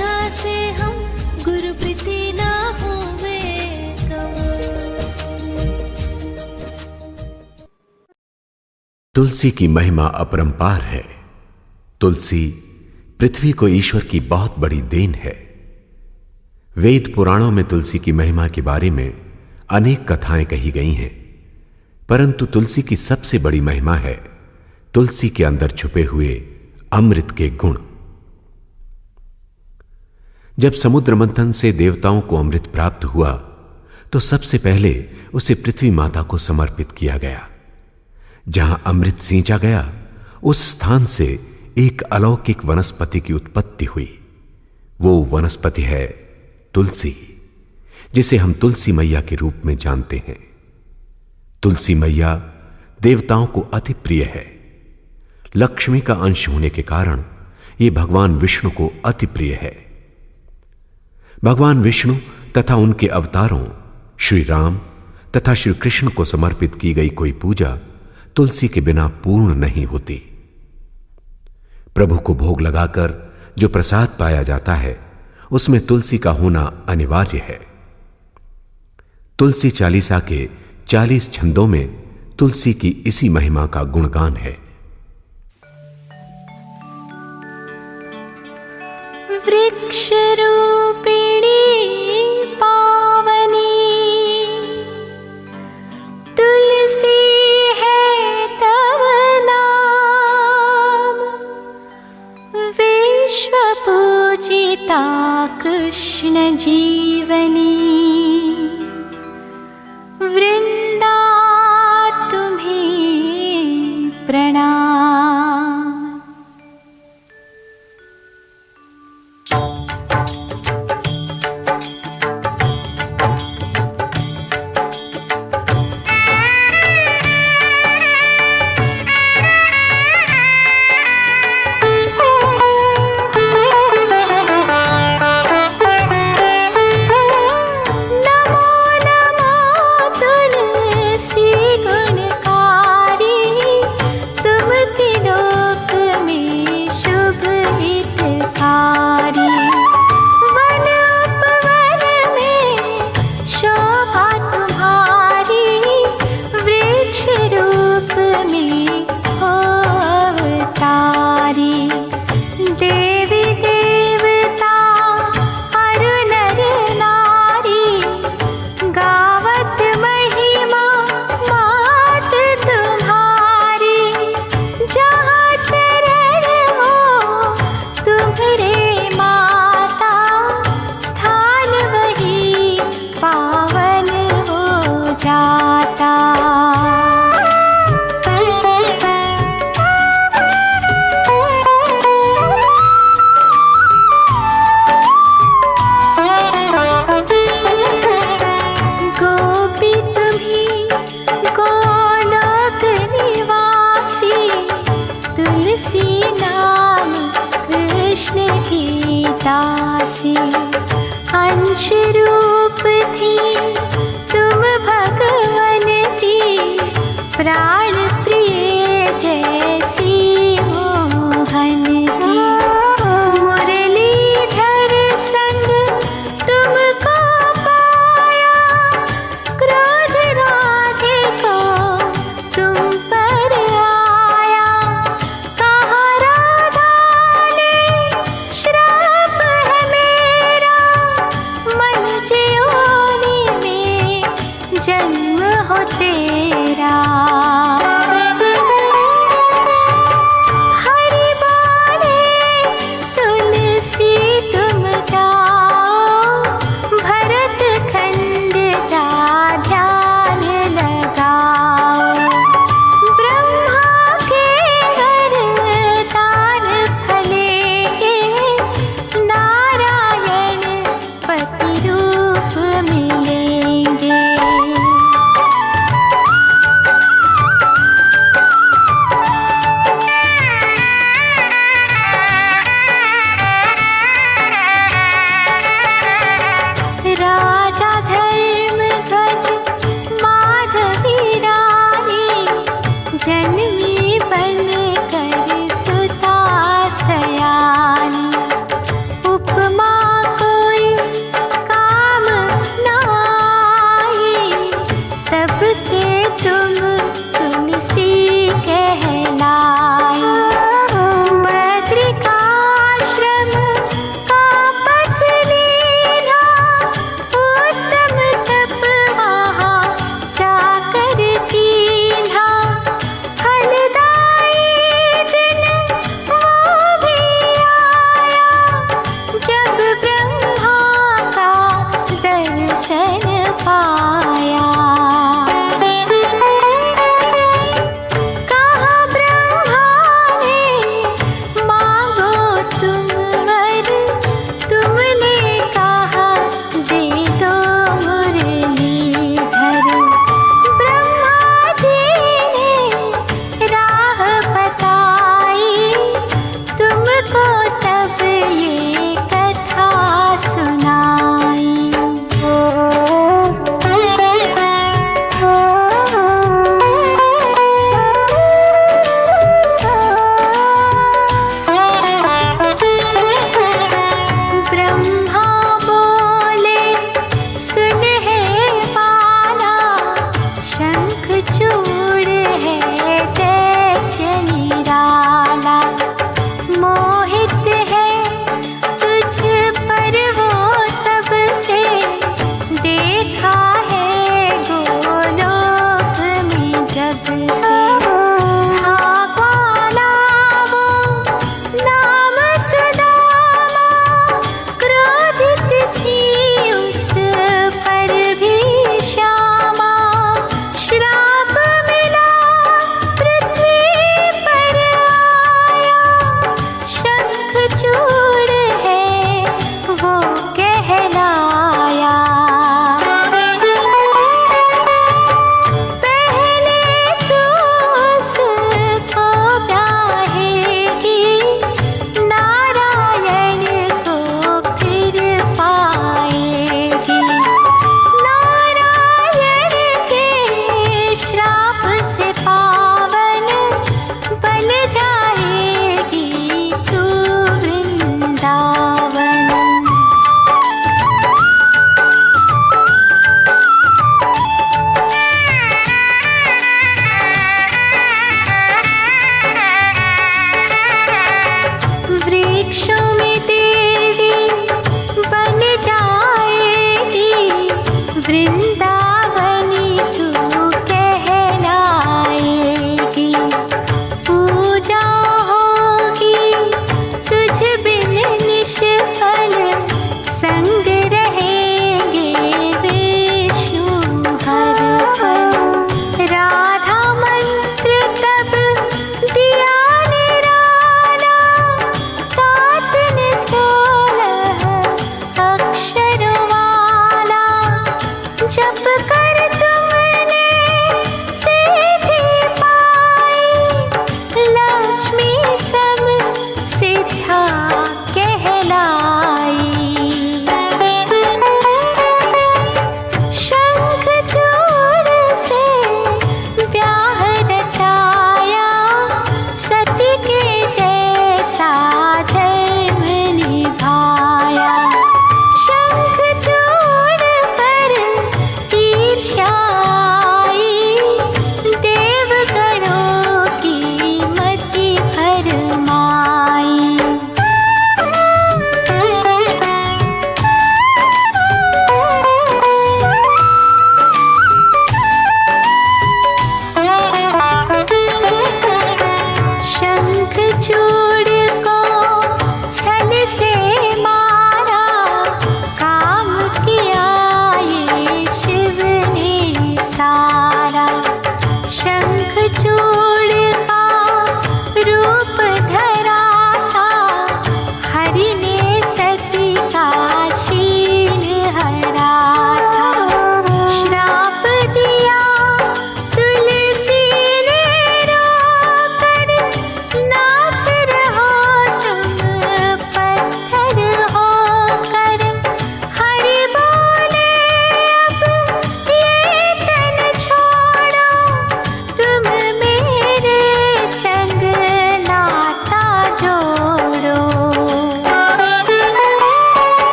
श्रद्धा से हम गुरु प्रीति ना होवे कम। तुलसी की महिमा अपरंपार है। तुलसी पृथ्वी को ईश्वर की बहुत बड़ी देन है। वेद पुराणों में तुलसी की महिमा के बारे में अनेक कथाएं कही गई हैं, परंतु तुलसी की सबसे बड़ी महिमा है तुलसी के अंदर छुपे हुए अमृत के गुण। जब समुद्र मंथन से देवताओं को अमृत प्राप्त हुआ तो सबसे पहले उसे पृथ्वी माता को समर्पित किया गया। जहां अमृत सींचा गया उस स्थान से एक अलौकिक वनस्पति की उत्पत्ति हुई। वो वनस्पति है तुलसी, जिसे हम तुलसी मैया के रूप में जानते हैं। तुलसी मैया देवताओं को अति प्रिय है। लक्ष्मी का अंश होने के कारण यह भगवान विष्णु को अति प्रिय है। भगवान विष्णु तथा उनके अवतारों श्री राम तथा श्री कृष्ण को समर्पित की गई कोई पूजा तुलसी के बिना पूर्ण नहीं होती। प्रभु को भोग लगाकर जो प्रसाद पाया जाता है उसमें तुलसी का होना अनिवार्य है। तुलसी चालीसा के 40 छंदों में तुलसी की इसी महिमा का गुणगान है। वृक्ष रूपिणी पावनी तुलसी है तव नाम। विश्व पूजिता कृष्ण जीवनी वृंदा तुम्हें प्रणाम। मुझे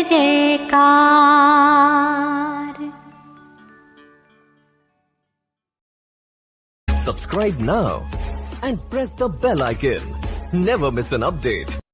जय जयकार। Subscribe now and press the bell icon. Never miss an update.